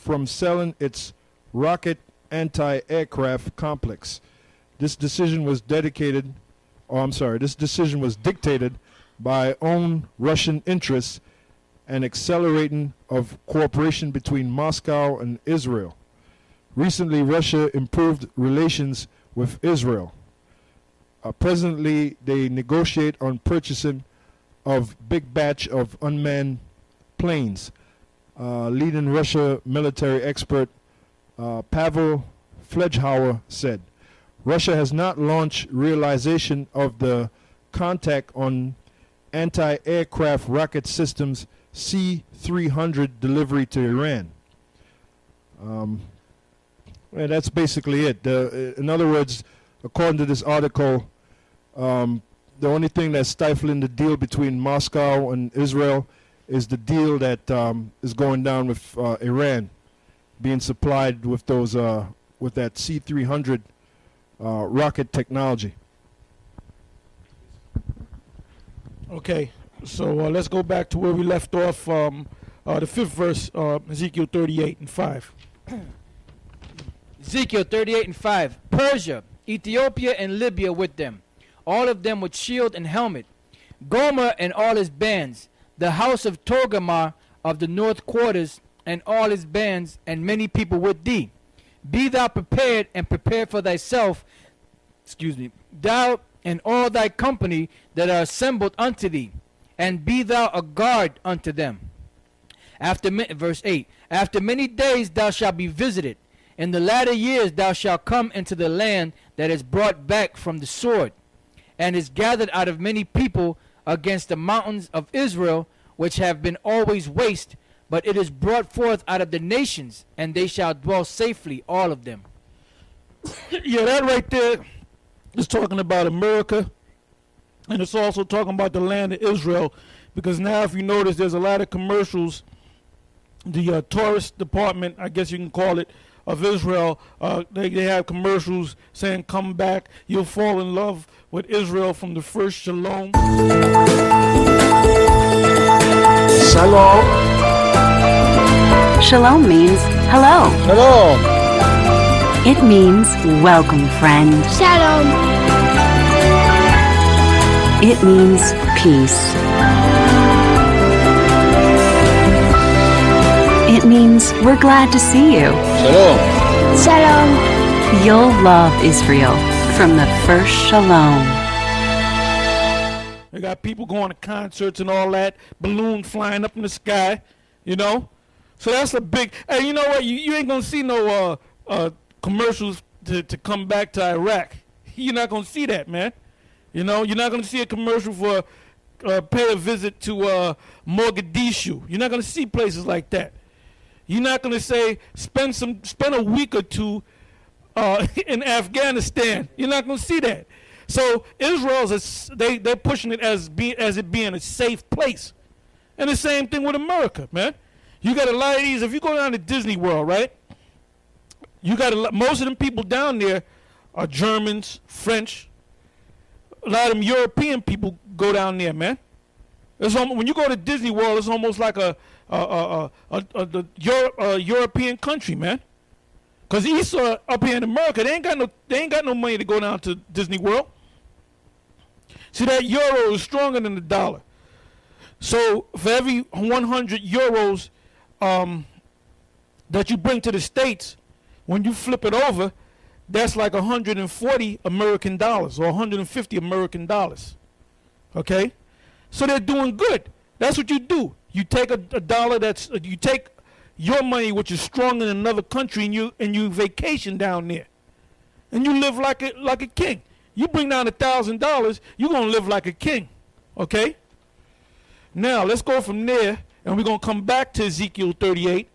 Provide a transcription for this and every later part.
from selling its rocket anti-aircraft complex. This decision was dictated by own Russian interests and accelerating of cooperation between Moscow and Israel. Recently, Russia improved relations with Israel. Presently, they negotiate on purchasing of big batch of unmanned planes. Leading Russia military expert Pavel Fledgehauer said, Russia has not launched realization of the contact on anti-aircraft rocket systems C-300 delivery to Iran. And that's basically it. In other words, according to this article, the only thing that's stifling the deal between Moscow and Israel is the deal that is going down with Iran being supplied with those with that C-300 rocket technology. Okay, so let's go back to where we left off. The fifth verse, Ezekiel 38 and 5. Ezekiel 38 and 5. Persia, Ethiopia, and Libya with them, all of them with shield and helmet. Gomer and all his bands, the house of Togarmah of the north quarters, and all his bands, and many people with thee. Be thou prepared, and prepare for thyself, thou and all thy company that are assembled unto thee, and be thou a guard unto them. Verse 8, after many days thou shalt be visited. In the latter years thou shalt come into the land that is brought back from the sword, and is gathered out of many people against the mountains of Israel, which have been always waste, but it is brought forth out of the nations, and they shall dwell safely, all of them. Yeah, that right there is talking about America, and it's also talking about the land of Israel, because now if you notice, there's a lot of commercials, the tourist department, I guess you can call it, of Israel, they have commercials saying, come back, you'll fall in love with Israel from the first shalom. Shalom. Shalom means hello. Hello. It means welcome, friend. Shalom. It means peace. It means we're glad to see you. Shalom. Shalom. You'll love Israel from the first shalom. They got people going to concerts and all that, balloons flying up in the sky, you know. So that's a big, hey, you know what, you ain't going to see no commercials to come back to Iraq. You're not going to see that, man. You know, you're not going to see a commercial for pay a visit to Mogadishu. You're not going to see places like that. You're not going to say spend a week or two in Afghanistan. You're not going to see that. So Israel's they're pushing it as it being a safe place, and the same thing with America, man. You got a lot of these. If you go down to Disney World, right? You got most of them people down there are Germans, French. A lot of them European people go down there, man. When you go to Disney World, it's almost like a European country, man. Cause Esau up here in America, they ain't got no money to go down to Disney World. See, that euro is stronger than the dollar. So for every 100 euros that you bring to the States, when you flip it over, that's like 140 American dollars or 150 American dollars. Okay, so they're doing good. That's what you do. You take a dollar you take your money, which is stronger in another country, and you vacation down there, and you live like a king. You bring down $1,000, you're gonna live like a king. Okay. Now let's go from there, and we're gonna come back to Ezekiel 38.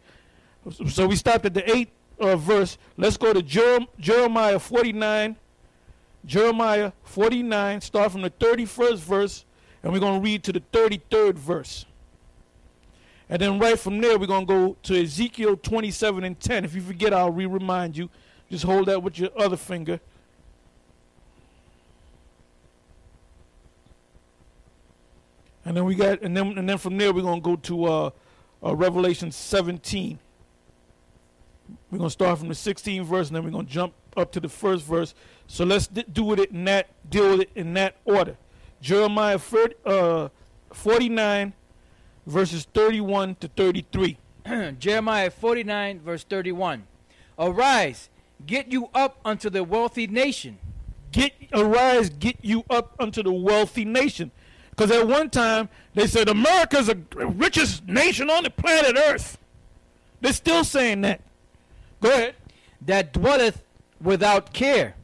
So we stopped at the 8th verse. Let's go to Jeremiah 49. Jeremiah 49. Start from the 31st verse, and we're gonna read to the 33rd verse. And then right from there, we're going to go to Ezekiel 27 and 10. If you forget, I'll remind you. Just hold that with your other finger. And then from there, we're going to go to Revelation 17. We're going to start from the 16th verse, and then we're going to jump up to the first verse. So let's deal with it in that order. Jeremiah 49, verses 31 to 33. Jeremiah 49, verse 31. Arise, get you up unto the wealthy nation. Arise, get you up unto the wealthy nation. Because at one time, they said America's the richest nation on the planet Earth. They're still saying that. Go ahead. That dwelleth without care.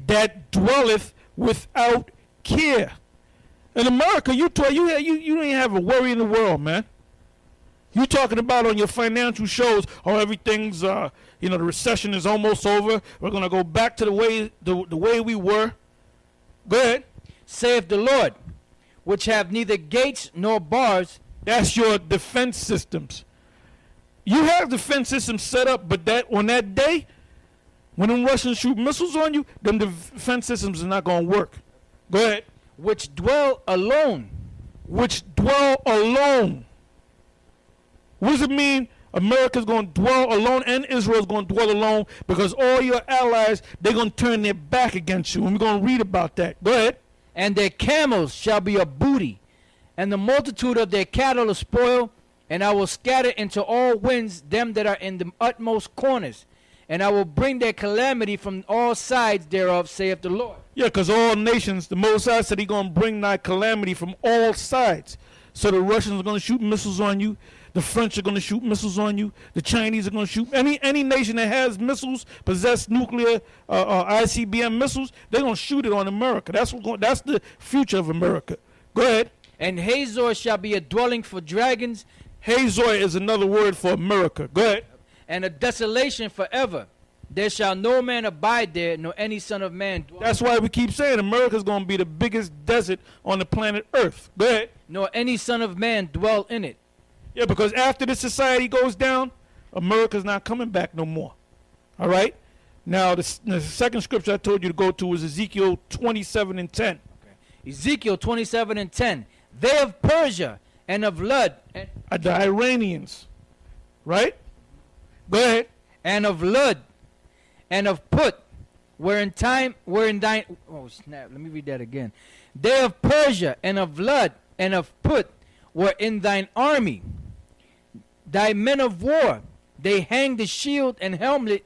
That dwelleth without care. In America, you don't even have a worry in the world, man. You talking about on your financial shows, oh, everything's, the recession is almost over. We're going to go back to the way we were. Go ahead. Saith the Lord, which have neither gates nor bars. That's your defense systems. You have defense systems set up, but on that day, when them Russians shoot missiles on you, them defense systems are not going to work. Go ahead. Which dwell alone. Which dwell alone. What does it mean America's going to dwell alone and Israel's going to dwell alone? Because all your allies, they're going to turn their back against you. And we're going to read about that. Go ahead. And their camels shall be a booty, and the multitude of their cattle a spoil, and I will scatter into all winds them that are in the utmost corners, and I will bring their calamity from all sides thereof, saith the Lord. Yeah, because all nations, the Most High said he's going to bring thy calamity from all sides. So the Russians are going to shoot missiles on you. The French are going to shoot missiles on you. The Chinese are going to shoot. Any nation that has missiles, possess nuclear ICBM missiles, they're going to shoot it on America. That's the future of America. Go ahead. And Hazor shall be a dwelling for dragons. Hazor is another word for America. Go ahead. And a desolation forever. There shall no man abide there, nor any son of man dwell. That's why we keep saying America's going to be the biggest desert on the planet Earth. Go ahead. Nor any son of man dwell in it. Yeah, because after this society goes down, America's not coming back no more. All right? Now, the second scripture I told you to go to was Ezekiel 27 and 10. Okay. Ezekiel 27 and 10. They of Persia and of Lud. And the Iranians. Right? Go ahead. And of Lud and of Put were in thine. Oh, snap. Let me read that again. They of Persia and of Lud and of Put were in thine army. Thy men of war, they hang the shield and helmet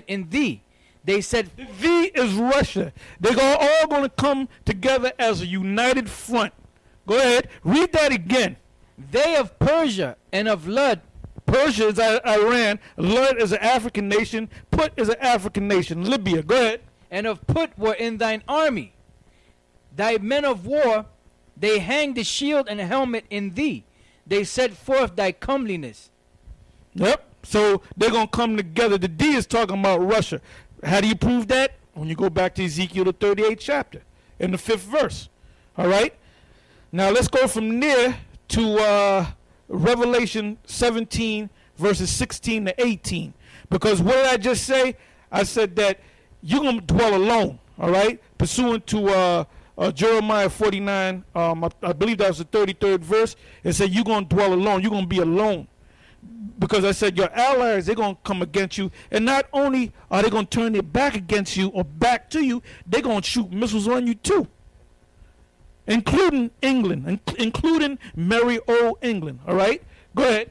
in thee. They said, thee is Russia. They're all going to come together as a united front. Go ahead. Read that again. They of Persia and of Lud. Persia is Iran. Lud is an African nation. Put is an African nation. Libya. Go ahead. And of Put were in thine army. Thy men of war, they hang the shield and helmet in thee. They set forth thy comeliness. Yep. So they're going to come together. The D is talking about Russia. How do you prove that? When you go back to Ezekiel, the 38th chapter, in the 5th verse. All right? Now let's go from there to Revelation 17, verses 16 to 18. Because what did I just say? I said that you're going to dwell alone. All right? Pursuant to Jeremiah 49, I believe that was the 33rd verse. It said you're going to dwell alone. You're going to be alone. Because I said your allies, they're going to come against you. And not only are they going to turn their back against you or back to you, they're going to shoot missiles on you too. Including England, including merry old England. All right? Go ahead.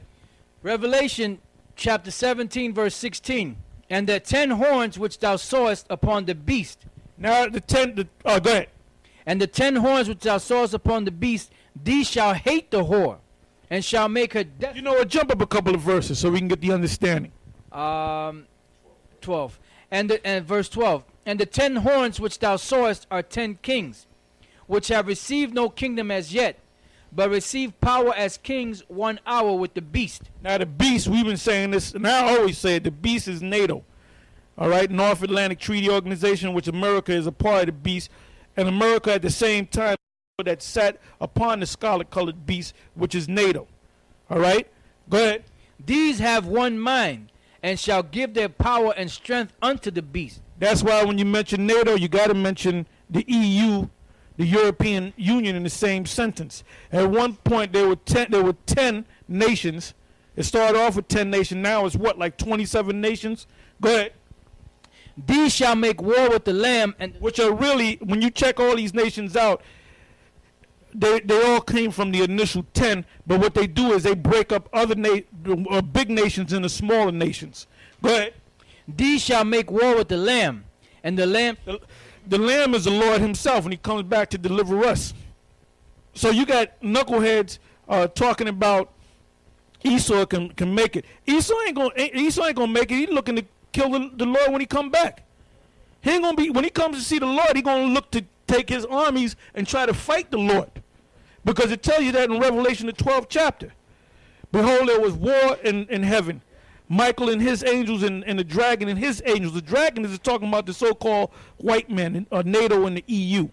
Revelation chapter 17, verse 16. And the 10 horns which thou sawest upon the beast. Now go ahead. And the 10 horns which thou sawest upon the beast, these shall hate the whore, and shall make her death. You know what? Jump up a couple of verses so we can get the understanding. 12. And verse 12. And the 10 horns which thou sawest are 10 kings, which have received no kingdom as yet, but receive power as kings 1 hour with the beast. Now the beast, we've been saying this, and I always say it, the beast is NATO. All right? North Atlantic Treaty Organization, which America is a part of the beast. And America at the same time that sat upon the scarlet-colored beast, which is NATO. All right? Go ahead. These have one mind, and shall give their power and strength unto the beast. That's why when you mention NATO, you got to mention the EU, the European Union, in the same sentence. At one point, there were 10 nations It started off with 10 nations. Now it's what, like 27 nations? Go ahead. These shall make war with the Lamb, and Which are really, when you check all these nations out, they all came from the initial 10, but what they do is they break up other big nations into smaller nations. Go ahead. these shall make war with the Lamb, and the Lamb. The Lamb is the Lord himself when he comes back to deliver us. So you got knuckleheads talking about Esau can make it. Esau ain't gonna make it. He's looking to kill the Lord when he come back. He ain't gonna be, when he comes to see the Lord, he gonna look to take his armies and try to fight the Lord. Because it tells you that in Revelation the 12th chapter. Behold, there was war in heaven. Michael and his angels and the dragon and his angels. The dragon is talking about the so-called white men, NATO and the EU.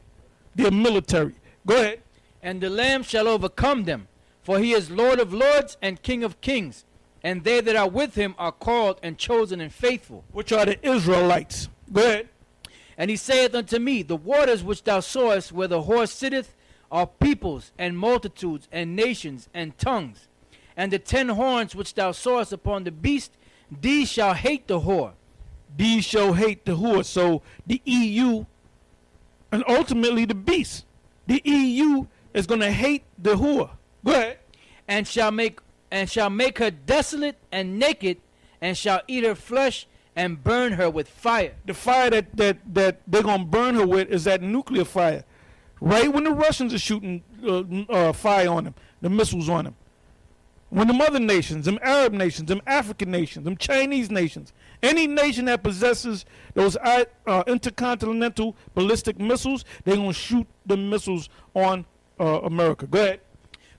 They're military. Go ahead. And the Lamb shall overcome them, for he is Lord of lords and King of kings, and they that are with him are called and chosen and faithful. Which are the Israelites. Go ahead. And he saith unto me, the waters which thou sawest where the horse sitteth are peoples and multitudes and nations and tongues. And the 10 horns which thou sawest upon the beast, these shall hate the whore. These shall hate the whore. So the EU and ultimately the beast. The EU is going to hate the whore. Go ahead. And shall make her desolate and naked, and shall eat her flesh and burn her with fire. The fire that they're going to burn her with is that nuclear fire. Right when the Russians are shooting fire on them, the missiles on them. When them other nations, them Arab nations, them African nations, them Chinese nations, any nation that possesses those intercontinental ballistic missiles, they're going to shoot the missiles on America. Go ahead.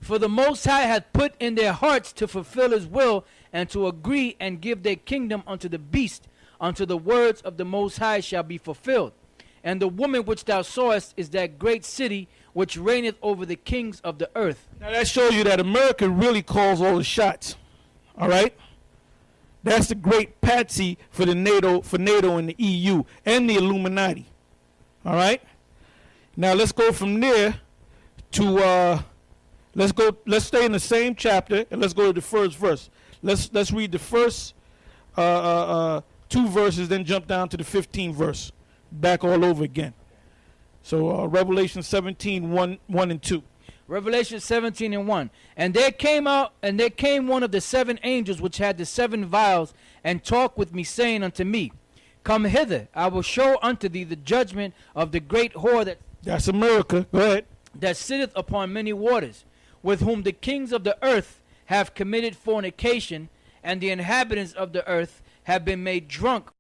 For the Most High hath put in their hearts to fulfill his will, and to agree and give their kingdom unto the beast, until the words of the Most High shall be fulfilled. And the woman which thou sawest is that great city which reigneth over the kings of the earth. Now that shows you that America really calls all the shots. All right? That's the great patsy for NATO and the EU and the Illuminati. All right? Now let's go from there to let's stay in the same chapter and let's go to the first verse. Let's read the first 2 verses, then jump down to the 15th verse. Back all over again. So Revelation 17, 1 and 2. Revelation 17 and 1. And there came one of the 7 angels which had the 7 vials, and talked with me, saying unto me, Come hither, I will show unto thee the judgment of the great whore That's America. Go ahead. that sitteth upon many waters, with whom the kings of the earth have committed fornication, and the inhabitants of the earth have been made drunk